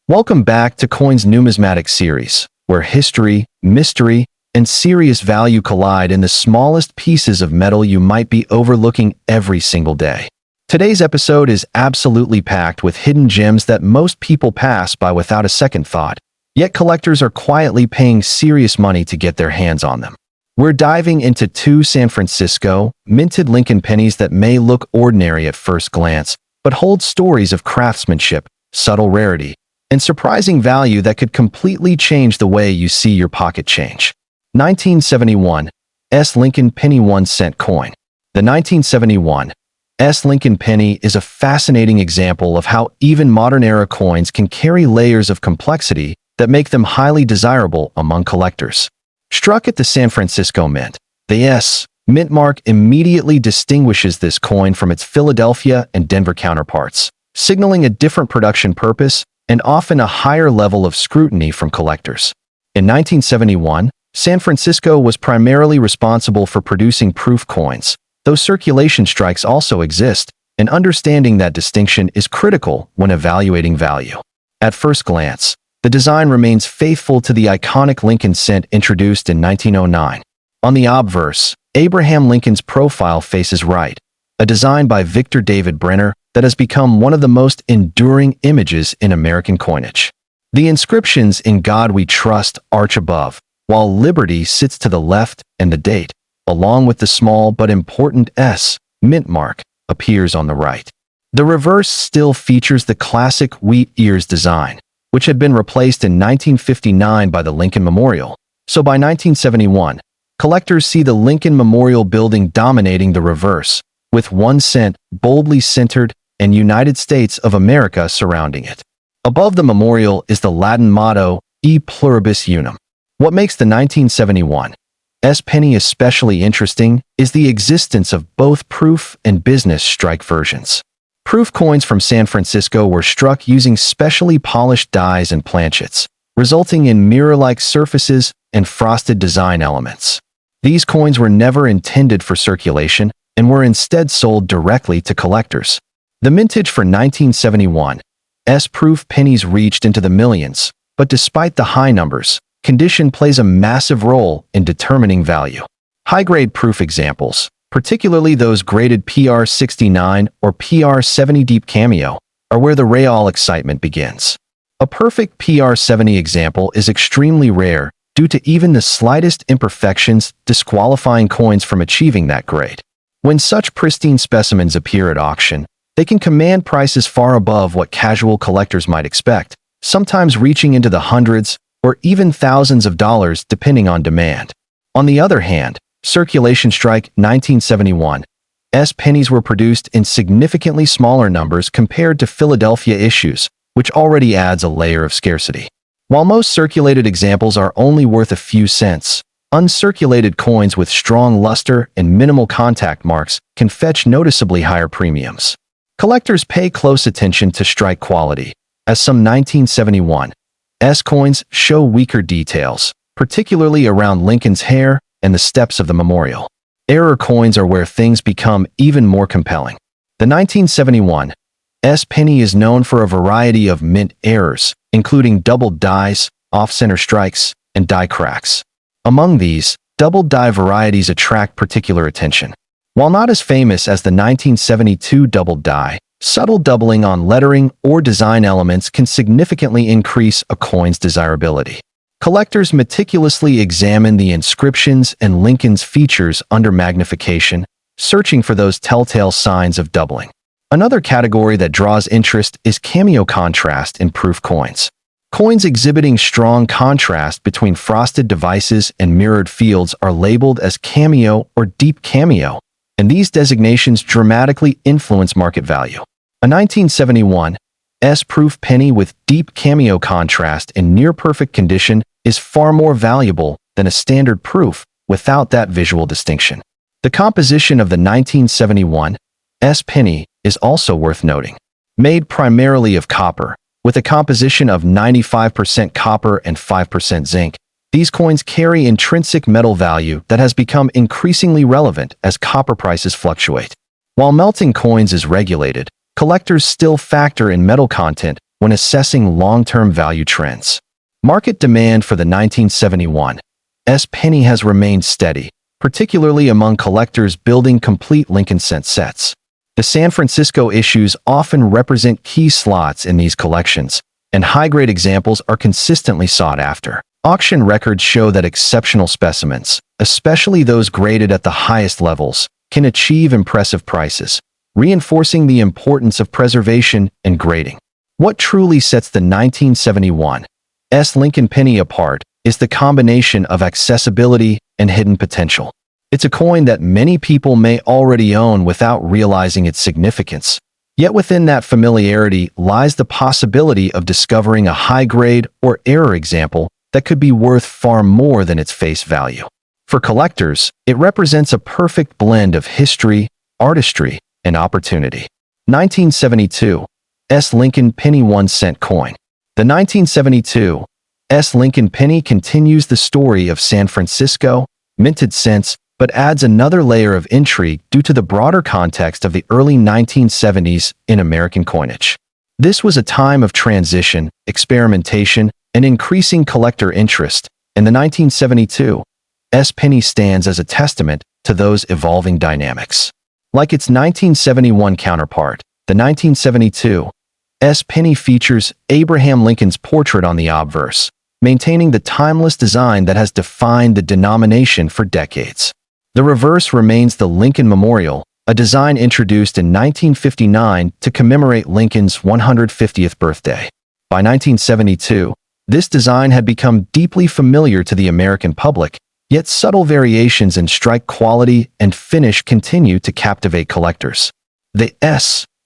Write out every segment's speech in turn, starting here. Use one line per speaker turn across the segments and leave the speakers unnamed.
Welcome back to Coins Numismatic Series, where history, mystery, and serious value collide in the smallest pieces of metal you might be overlooking every single day. Today's episode is absolutely packed with hidden gems that most people pass by without a second thought, yet collectors are quietly paying serious money to get their hands on them. We're diving into two San Francisco, minted Lincoln pennies that may look ordinary at first glance, but hold stories of craftsmanship, subtle rarity, and surprising value that could completely change the way you see your pocket change. 1971 S. Lincoln Penny 1-cent coin. The 1971 S. Lincoln penny is a fascinating example of how even modern-era coins can carry layers of complexity that make them highly desirable among collectors. Struck at the San Francisco Mint, the S. Mint mark immediately distinguishes this coin from its Philadelphia and Denver counterparts, signaling a different production purpose and often a higher level of scrutiny from collectors. In 1971, San Francisco was primarily responsible for producing proof coins, though circulation strikes also exist, and understanding that distinction is critical when evaluating value. At first glance, the design remains faithful to the iconic Lincoln cent introduced in 1909. On the obverse, Abraham Lincoln's profile faces right, a design by Victor David Brenner that has become one of the most enduring images in American coinage. The inscriptions "In God We Trust" arch above, while Liberty sits to the left and the date, along with the small but important S. Mint mark, appears on the right. The reverse still features the classic wheat ears design, which had been replaced in 1959 by the Lincoln Memorial. So by 1971, collectors see the Lincoln Memorial building dominating the reverse, with 1 cent boldly centered and United States of America surrounding it. Above the memorial is the Latin motto, E pluribus unum. What makes the 1971 S. penny especially interesting is the existence of both proof and business strike versions. Proof coins from San Francisco were struck using specially polished dies and planchets, resulting in mirror-like surfaces and frosted design elements. These coins were never intended for circulation and were instead sold directly to collectors. The mintage for 1971 S. proof pennies reached into the millions, but despite the high numbers, condition plays a massive role in determining value. High-grade proof examples, particularly those graded PR 69 or PR 70 deep cameo, are where the real excitement begins. A perfect PR 70 example is extremely rare due to even the slightest imperfections disqualifying coins from achieving that grade. When such pristine specimens appear at auction, they can command prices far above what casual collectors might expect, sometimes reaching into the hundreds or even thousands of dollars depending on demand. On the other hand, circulation strike 1971 S. pennies were produced in significantly smaller numbers compared to Philadelphia issues, which already adds a layer of scarcity. While most circulated examples are only worth a few cents, uncirculated coins with strong luster and minimal contact marks can fetch noticeably higher premiums. Collectors pay close attention to strike quality, as some 1971 S. coins show weaker details, particularly around Lincoln's hair and the steps of the memorial. Error coins are where things become even more compelling. The 1971 S. penny is known for a variety of mint errors, including doubled dies, off-center strikes, and die cracks. Among these, doubled die varieties attract particular attention. While not as famous as the 1972 doubled die, subtle doubling on lettering or design elements can significantly increase a coin's desirability. Collectors meticulously examine the inscriptions and Lincoln's features under magnification, searching for those telltale signs of doubling. Another category that draws interest is cameo contrast in proof coins. Coins exhibiting strong contrast between frosted devices and mirrored fields are labeled as cameo or deep cameo, and these designations dramatically influence market value. A 1971 S. proof penny with deep cameo contrast in near-perfect condition is far more valuable than a standard proof without that visual distinction. The composition of the 1971 S. penny is also worth noting. Made primarily of copper, with a composition of 95% copper and 5% zinc, these coins carry intrinsic metal value that has become increasingly relevant as copper prices fluctuate. While melting coins is regulated, collectors still factor in metal content when assessing long-term value trends. Market demand for the 1971 penny has remained steady, particularly among collectors building complete Lincoln cent sets. The San Francisco issues often represent key slots in these collections, and high-grade examples are consistently sought after. Auction records show that exceptional specimens, especially those graded at the highest levels, can achieve impressive prices, reinforcing the importance of preservation and grading. What truly sets the 1971 Lincoln penny apart is the combination of accessibility and hidden potential. It's a coin that many people may already own without realizing its significance. Yet within that familiarity lies the possibility of discovering a high-grade or error example that could be worth far more than its face value. For collectors, it represents a perfect blend of history, artistry, and opportunity. 1972 Lincoln penny 1-cent coin. The 1972 Lincoln penny continues the story of San Francisco, minted cents, but adds another layer of intrigue due to the broader context of the early 1970s in American coinage. This was a time of transition, experimentation, and increasing collector interest, and the 1972 penny stands as a testament to those evolving dynamics. Like its 1971 counterpart, the 1972 penny features Abraham Lincoln's portrait on the obverse, maintaining the timeless design that has defined the denomination for decades. The reverse remains the Lincoln Memorial, a design introduced in 1959 to commemorate Lincoln's 150th birthday. By 1972, this design had become deeply familiar to the American public, yet subtle variations in strike quality and finish continue to captivate collectors. The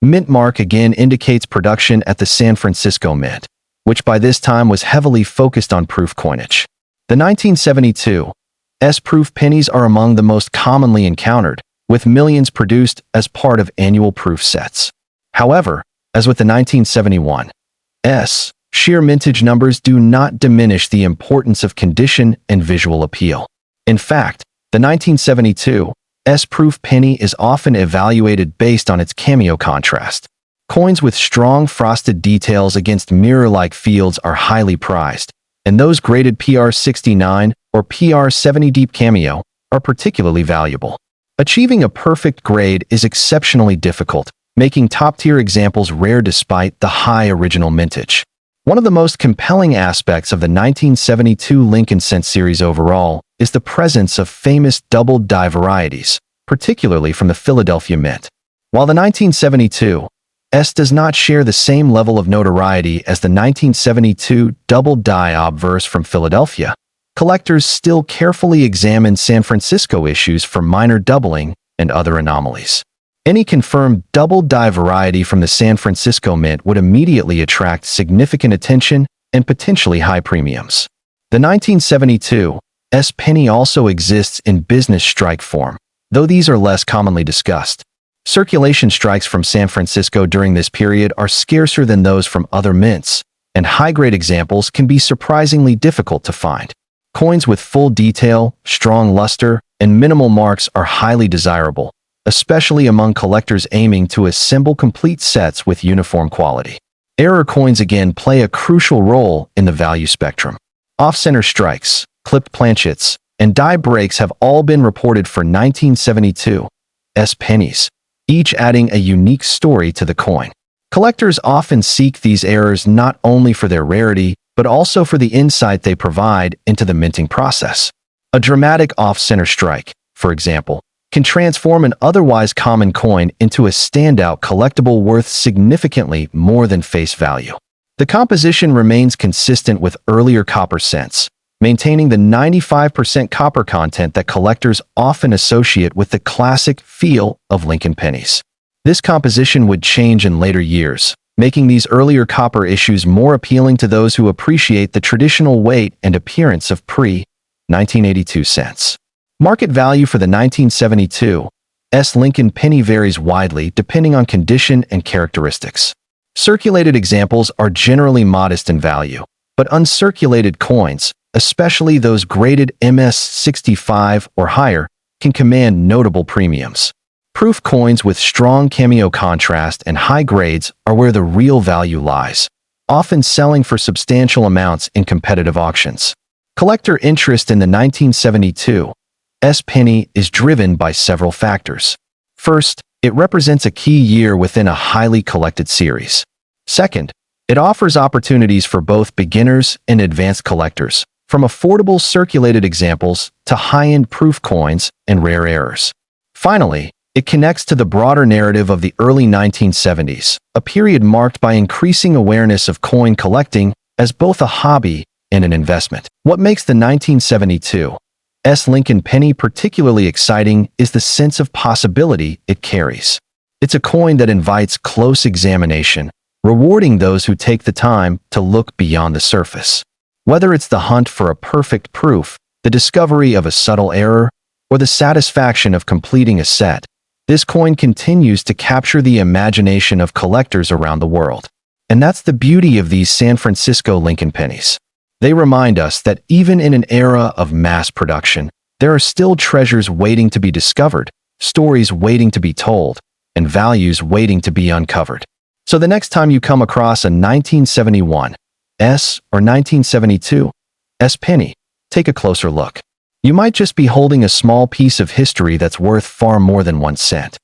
Mint mark again indicates production at the San Francisco Mint, which by this time was heavily focused on proof coinage. The 1972 proof pennies are among the most commonly encountered, with millions produced as part of annual proof sets. However, as with the 1971 sheer mintage numbers do not diminish the importance of condition and visual appeal. In fact, the 1972 proof penny is often evaluated based on its cameo contrast. Coins with strong frosted details against mirror-like fields are highly prized, and those graded PR69 or PR70 deep cameo are particularly valuable. Achieving a perfect grade is exceptionally difficult, making top-tier examples rare despite the high original mintage. One of the most compelling aspects of the 1972 Lincoln cent series overall is the presence of famous double-die varieties, particularly from the Philadelphia Mint. While the 1972 does not share the same level of notoriety as the 1972 double-die obverse from Philadelphia, collectors still carefully examine San Francisco issues for minor doubling and other anomalies. Any confirmed double-die variety from the San Francisco Mint would immediately attract significant attention and potentially high premiums. The 1972 penny also exists in business strike form, though these are less commonly discussed. Circulation strikes from San Francisco during this period are scarcer than those from other mints, and high-grade examples can be surprisingly difficult to find. Coins with full detail, strong luster, and minimal marks are highly desirable, especially among collectors aiming to assemble complete sets with uniform quality. Error coins again play a crucial role in the value spectrum. Off-center strikes, clipped planchets, and die breaks have all been reported for 1972 pennies, each adding a unique story to the coin. Collectors often seek these errors not only for their rarity, but also for the insight they provide into the minting process. A dramatic off-center strike, for example, can transform an otherwise common coin into a standout collectible worth significantly more than face value. The composition remains consistent with earlier copper cents, maintaining the 95% copper content that collectors often associate with the classic feel of Lincoln pennies. This composition would change in later years, making these earlier copper issues more appealing to those who appreciate the traditional weight and appearance of pre-1982 cents. Market value for the 1972 Lincoln penny varies widely depending on condition and characteristics. Circulated examples are generally modest in value, but uncirculated coins, especially those graded MS65 or higher, can command notable premiums. Proof coins with strong cameo contrast and high grades are where the real value lies. often selling for substantial amounts in competitive auctions. Collector interest in the 1972 penny is driven by several factors. First, it represents a key year within a highly collected series. Second, it offers opportunities for both beginners and advanced collectors, from affordable circulated examples to high-end proof coins and rare errors. Finally, it connects to the broader narrative of the early 1970s, a period marked by increasing awareness of coin collecting as both a hobby and an investment. What makes the 1972 Lincoln penny particularly exciting is the sense of possibility it carries. It's a coin that invites close examination, rewarding those who take the time to look beyond the surface. Whether it's the hunt for a perfect proof, the discovery of a subtle error, or the satisfaction of completing a set, this coin continues to capture the imagination of collectors around the world. And that's the beauty of these San Francisco Lincoln pennies. They remind us that even in an era of mass production, there are still treasures waiting to be discovered, stories waiting to be told, and values waiting to be uncovered. So the next time you come across a 1971 or 1972 penny, take a closer look. You might just be holding a small piece of history that's worth far more than 1 cent.